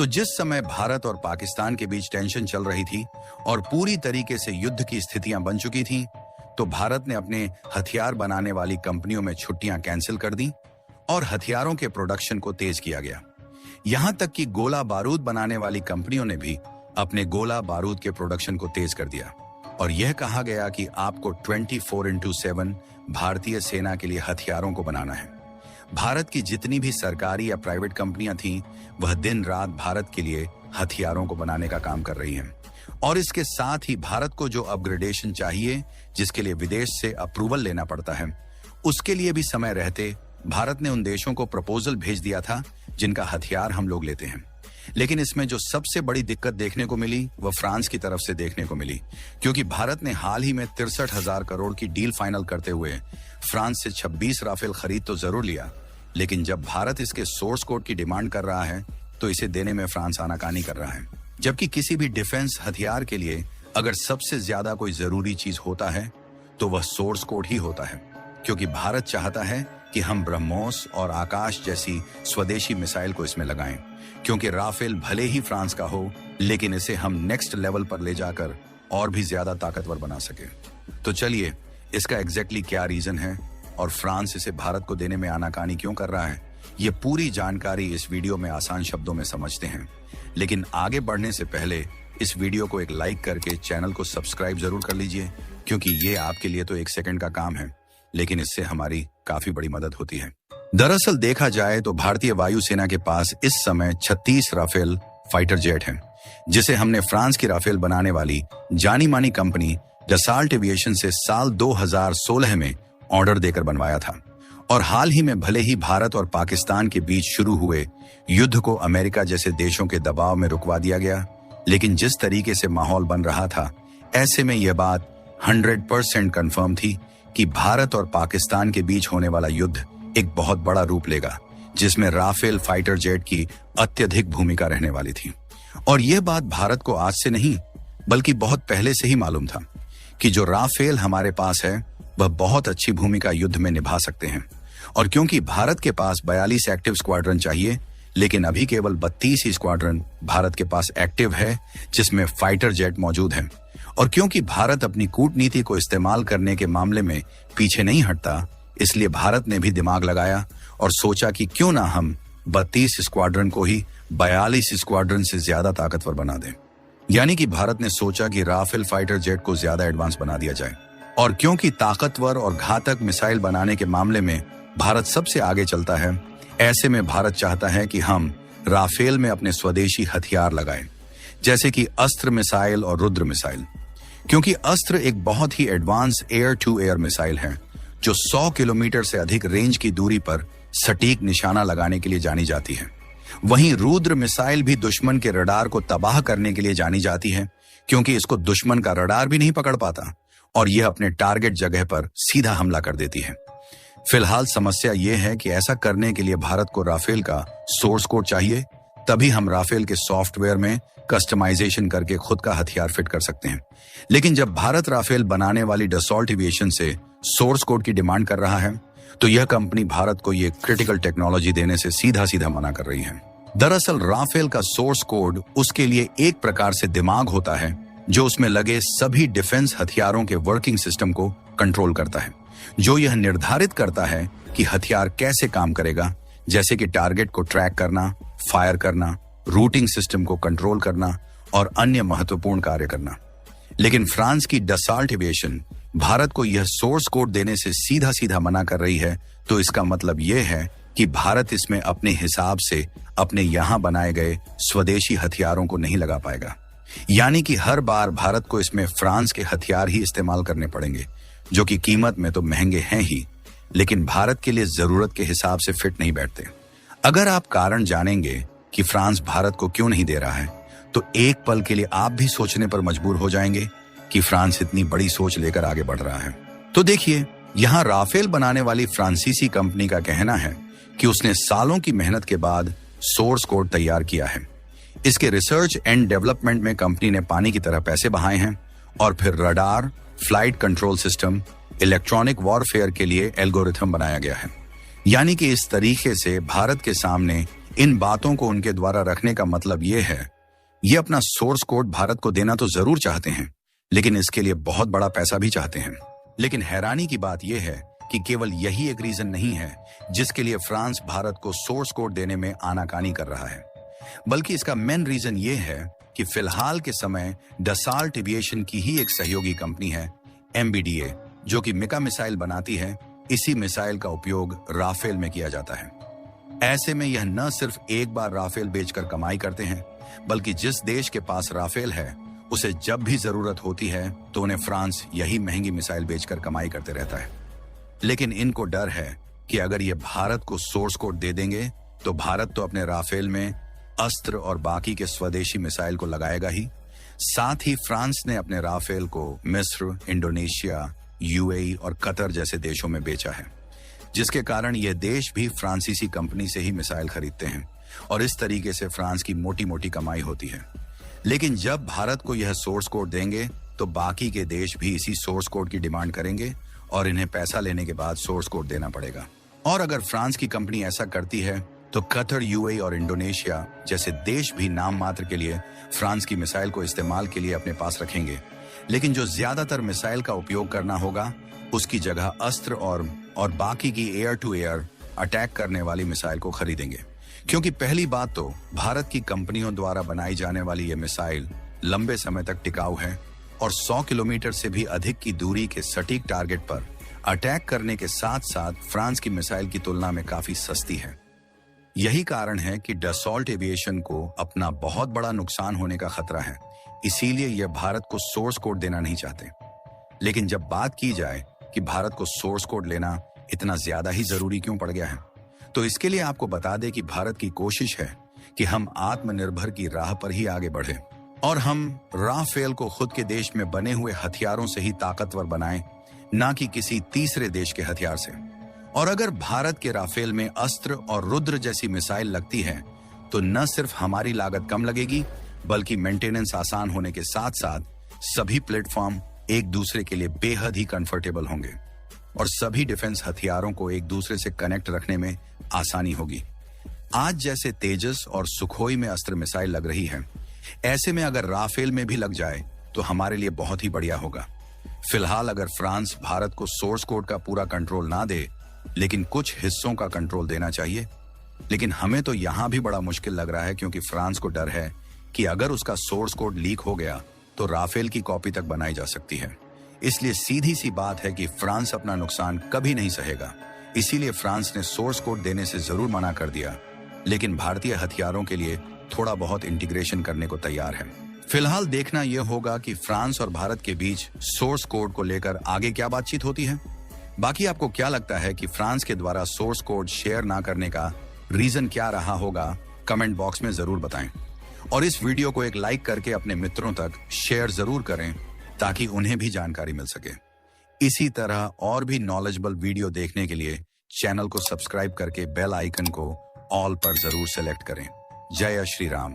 तो जिस समय भारत और पाकिस्तान के बीच टेंशन चल रही थी और पूरी तरीके से युद्ध की स्थितियां बन चुकी थीं, तो भारत ने अपने हथियार बनाने वाली कंपनियों में छुट्टियां कैंसिल कर दी और हथियारों के प्रोडक्शन को तेज किया गया। यहां तक कि गोला बारूद बनाने वाली कंपनियों ने भी अपने गोला बारूद के प्रोडक्शन को तेज कर दिया और यह कहा गया कि आपको 24x7 भारतीय सेना के लिए हथियारों को बनाना है। भारत की जितनी भी सरकारी या प्राइवेट कंपनियां थीं, वह दिन रात भारत के लिए हथियारों को बनाने का काम कर रही हैं और इसके साथ ही भारत को जो अपग्रेडेशन चाहिए, जिसके लिए विदेश से अप्रूवल लेना पड़ता है, उसके लिए भी समय रहते भारत ने उन देशों को प्रपोजल भेज दिया था जिनका हथियार हम लोग लेते हैं। लेकिन इसमें जो सबसे बड़ी दिक्कत देखने को मिली वह फ्रांस की तरफ से देखने को मिली, क्योंकि भारत ने हाल ही में 63,000 करोड़ की डील फाइनल करते हुए फ्रांस से 26 राफेल खरीद तो जरूर लिया, लेकिन जब भारत इसके सोर्स कोड की डिमांड कर रहा है तो इसे देने में फ्रांस आनाकानी कर रहा है। जबकि किसी भी डिफेंस हथियार के लिए अगर सबसे ज्यादा कोई जरूरी चीज होता है तो वह सोर्स कोड ही होता है, क्योंकि भारत चाहता है कि हम ब्रह्मोस और आकाश जैसी स्वदेशी मिसाइल को इसमें लगाएं, क्योंकि राफेल भले ही फ्रांस का हो, लेकिन इसे हम नेक्स्ट लेवल पर ले जाकर और भी ज्यादा ताकतवर बना सके। तो चलिए, इसका एग्जैक्टली क्या रीजन है और फ्रांस इसे भारत को देने में आनाकानी क्यों कर रहा है, ये पूरी जानकारी इस वीडियो में आसान शब्दों में समझते हैं। लेकिन आगे बढ़ने से पहले इस वीडियो को एक लाइक करके चैनल को सब्सक्राइब जरूर कर लीजिए, क्योंकि ये आपके लिए तो 1 सेकंड का काम है, लेकिन इससे हमारी काफी बड़ी मदद होती है। दरअसल देखा जाए तो भारतीय वायुसेना के पास इस समय 36 राफेल फाइटर जेट हैं, जिसे हमने फ्रांस की राफेल बनाने वाली जानी मानी कंपनी डसॉल्ट एविएशन से साल 2016 में ऑर्डर देकर बनवाया था। और हाल ही में भले ही भारत और पाकिस्तान के बीच शुरू हुए युद्ध को अमेरिका जैसे देशों के दबाव में रुकवा दिया गया, लेकिन जिस तरीके से माहौल बन रहा था, ऐसे में यह बात 100% कंफर्म थी कि भारत और पाकिस्तान के बीच होने वाला युद्ध एक बहुत बड़ा रूप लेगा, जिसमें राफेल फाइटर जेट की अत्यधिक भूमिका रहने वाली थी। और यह बात भारत को आज से नहीं बल्कि बहुत पहले से ही मालूम था कि जो राफेल हमारे पास है वह बहुत अच्छी भूमिका युद्ध में निभा सकते हैं। और क्योंकि भारत के पास 42 एक्टिव स्क्वाड्रन चाहिए, लेकिन अभी केवल 32 ही स्क्वाड्रन भारत के पास एक्टिव है, जिसमें फाइटर जेट मौजूद हैं। और क्योंकि भारत अपनी कूटनीति को इस्तेमाल करने के मामले में पीछे नहीं हटता, इसलिए भारत ने भी दिमाग लगाया और सोचा कि क्यों ना हम 32 स्क्वाड्रन को ही 42 स्क्वाड्रन से ज्यादा ताकतवर बना दें। यानी कि भारत ने सोचा कि राफेल फाइटर जेट को ज्यादा एडवांस बना दिया जाए। और क्योंकि ताकतवर और घातक मिसाइल बनाने के मामले में भारत सबसे आगे चलता है, ऐसे में भारत चाहता है कि हम राफेल में अपने स्वदेशी हथियार लगाएं, जैसे कि अस्त्र मिसाइल और रुद्र मिसाइल। क्योंकि अस्त्र एक बहुत ही advance air to air missile है, जो 100 किलोमीटर से अधिक रेंज की दूरी पर सटीक निशाना लगाने के लिए जानी जाती है। वहीं रुद्र मिसाइल भी दुश्मन के रडार को तबाह करने के लिए जानी जाती है, क्योंकि इसको दुश्मन का रडार भी नहीं पकड़ पाता और यह अपने टारगेट जगह पर सीधा हमला कर देती है। फिलहाल समस्या यह है कि ऐसा करने के लिए भारत को राफेल का सोर्स कोड चाहिए, तभी हम राफेल के सॉफ्टवेयर में कस्टमाइजेशन करके खुद का हथियार फिट कर सकते हैं। लेकिन जब भारत राफेल बनाने वाली डसॉल्ट एविएशन से सोर्स कोड की डिमांड कर रहा है, तो यह कंपनी भारत को यह क्रिटिकल टेक्नोलॉजी देने से सीधा सीधा मना कर रही है। दरअसल राफेल का सोर्स कोड उसके लिए एक प्रकार से दिमाग होता है, जो उसमें लगे सभी डिफेंस हथियारों के वर्किंग सिस्टम को कंट्रोल करता है, जो यह निर्धारित करता है कि हथियार कैसे काम करेगा, जैसे कि टारगेट को ट्रैक करना, फायर करना, रूटिंग सिस्टम को कंट्रोल करना और अन्य महत्वपूर्ण कार्य करना। लेकिन फ्रांस की डसॉल्ट एविएशन भारत को यह सोर्स कोड देने से सीधा सीधा मना कर रही है, तो इसका मतलब यह है कि भारत इसमें अपने हिसाब से अपने यहां बनाए गए स्वदेशी हथियारों को नहीं लगा पाएगा। यानी कि हर बार भारत को इसमें फ्रांस के हथियार ही इस्तेमाल करने पड़ेंगे, जो कि कीमत में तो महंगे हैं ही, लेकिन भारत के लिए जरूरत के हिसाब से फिट नहीं बैठते। अगर आप कारण जानेंगे कि फ्रांस भारत को क्यों नहीं दे रहा है, तो एक पल के लिए आप भी सोचने पर मजबूर हो जाएंगे कि फ्रांस इतनी बड़ी सोच लेकर आगे बढ़ रहा है। तो देखिए, यहाँ राफेल बनाने वाली फ्रांसीसी कंपनी का कहना है कि उसने सालों की मेहनत के बाद सोर्स कोड तैयार किया है। इसके रिसर्च एंड डेवलपमेंट में कंपनी ने पानी की तरह पैसे बहाए हैं और फिर radar, flight control system, electronic warfare के लिए एल्गोरिथम बनाया गया है। यानी कि इस तरीके से भारत के सामने इन बातों को उनके द्वारा रखने का मतलब ये है, ये अपना सोर्स कोड भारत को देना तो जरूर चाहते हैं, लेकिन इसके लिए बहुत बड़ा पैसा भी चाहते हैं। लेकिन हैरानी की बात यह है कि केवल यही एक रीजन नहीं है जिसके लिए फ्रांस भारत को सोर्स कोड देने में आनाकानी कर रहा है, बल्कि इसका मेन रीजन ये है कि फिलहाल के समय डसॉल्ट एविएशन की ही एक सहयोगी कंपनी है MBDA, जो कि मिका मिसाइल बनाती है। इसी मिसाइल का उपयोग राफेल में किया जाता है। ऐसे में यह न सिर्फ एक बार राफेल बेचकर कमाई करते हैं, बल्कि जिस देश के पास राफेल है उसे जब भी जरूरत होती है तो उन्हें फ्रांस यही महंगी मिसाइल बेचकर कमाई करते रहता है। लेकिन इनको डर है कि अगर ये भारत को सोर्स कोड दे देंगे तो भारत तो अपने राफेल में अस्त्र और बाकी के स्वदेशी मिसाइल को लगाएगा ही, साथ ही फ्रांस ने अपने राफेल को मिस्र, इंडोनेशिया, UAE और कतर जैसे देशों में बेचा है, जिसके कारण ये देश भी फ्रांसीसी कंपनी से ही मिसाइल खरीदते हैं और इस तरीके से फ्रांस की मोटी मोटी कमाई होती है। लेकिन जब भारत को यह सोर्स कोड देंगे तो बाकी के देश भी इसी सोर्स कोड की डिमांड करेंगे और इन्हें पैसा लेने के बाद सोर्स कोड देना पड़ेगा। और अगर फ्रांस की कंपनी ऐसा करती है तो कतर, UAE और इंडोनेशिया जैसे देश भी नाम मात्र के लिए फ्रांस की मिसाइल को इस्तेमाल के लिए अपने पास रखेंगे, लेकिन जो ज्यादातर मिसाइल का उपयोग करना होगा उसकी जगह अस्त्र और बाकी की एयर टू एयर अटैक करने वाली मिसाइल को खरीदेंगे। क्योंकि पहली बात तो भारत की कंपनियों द्वारा बनाई जाने वाली ये मिसाइल लंबे समय तक टिकाऊ है और 100 किलोमीटर से भी अधिक की दूरी के सटीक टारगेट पर अटैक करने के साथ साथ फ्रांस की मिसाइल की तुलना में काफी सस्ती है। यही कारण है कि डसॉल्ट एविएशन को अपना बहुत बड़ा नुकसान होने का खतरा है, इसीलिए यह भारत को सोर्स कोड देना नहीं चाहते। लेकिन जब बात की जाए कि भारत को सोर्स कोड लेना इतना ज्यादा ही जरूरी क्यों पड़ गया है, तो इसके लिए आपको बता दें कि भारत की कोशिश है कि हम आत्मनिर्भर की राह पर ही आगे बढ़े और हम राफेल को खुद के देश में बने हुए हथियारों से ही ताकतवर बनाएं, ना कि किसी तीसरे देश के हथियार से। और अगर भारत के राफेल में अस्त्र और रुद्र जैसी मिसाइल लगती है तो न सिर्फ हमारी लागत कम लगेगी, बल्कि मेंटेनेंस आसान होने के साथ साथ सभी प्लेटफॉर्म एक दूसरे के लिए बेहद ही कंफर्टेबल होंगे और सभी डिफेंस हथियारों को एक दूसरे से कनेक्ट रखने में आसानी होगी। आज जैसे तेजस और सुखोई में अस्त्र मिसाइल लग रही है, ऐसे में अगर राफेल में भी लग जाए तो हमारे लिए बहुत ही बढ़िया होगा। फिलहाल अगर फ्रांस भारत को सोर्स कोड का पूरा कंट्रोल ना दे, लेकिन कुछ हिस्सों का कंट्रोल देना चाहिए। लेकिन हमें तो यहां भी बड़ा मुश्किल लग रहा है, क्योंकि फ्रांस को डर है कि अगर उसका सोर्स कोड लीक हो गया तो राफेल की कॉपी तक बनाई जा सकती है। इसलिए सीधी सी बात है कि फ्रांस अपना नुकसान कभी नहीं सहेगा। इसीलिए फ्रांस ने सोर्स कोड देने से जरूर मना कर दिया, लेकिन भारतीय हथियारों के लिए थोड़ा बहुत इंटीग्रेशन करने को तैयार है। फिलहाल देखना यह होगा कि फ्रांस और भारत के बीच सोर्स कोड को लेकर आगे क्या बातचीत होती है। बाकी आपको क्या लगता है कि फ्रांस के द्वारा सोर्स कोड शेयर ना करने का रीजन क्या रहा होगा? कमेंट बॉक्स में जरूर बताएं और इस वीडियो को एक लाइक करके अपने मित्रों तक शेयर जरूर करें ताकि उन्हें भी जानकारी मिल सके। इसी तरह और भी नॉलेजेबल वीडियो देखने के लिए चैनल को सब्सक्राइब करके बेल आइकन को ऑल पर जरूर सेलेक्ट करें। जय श्री राम।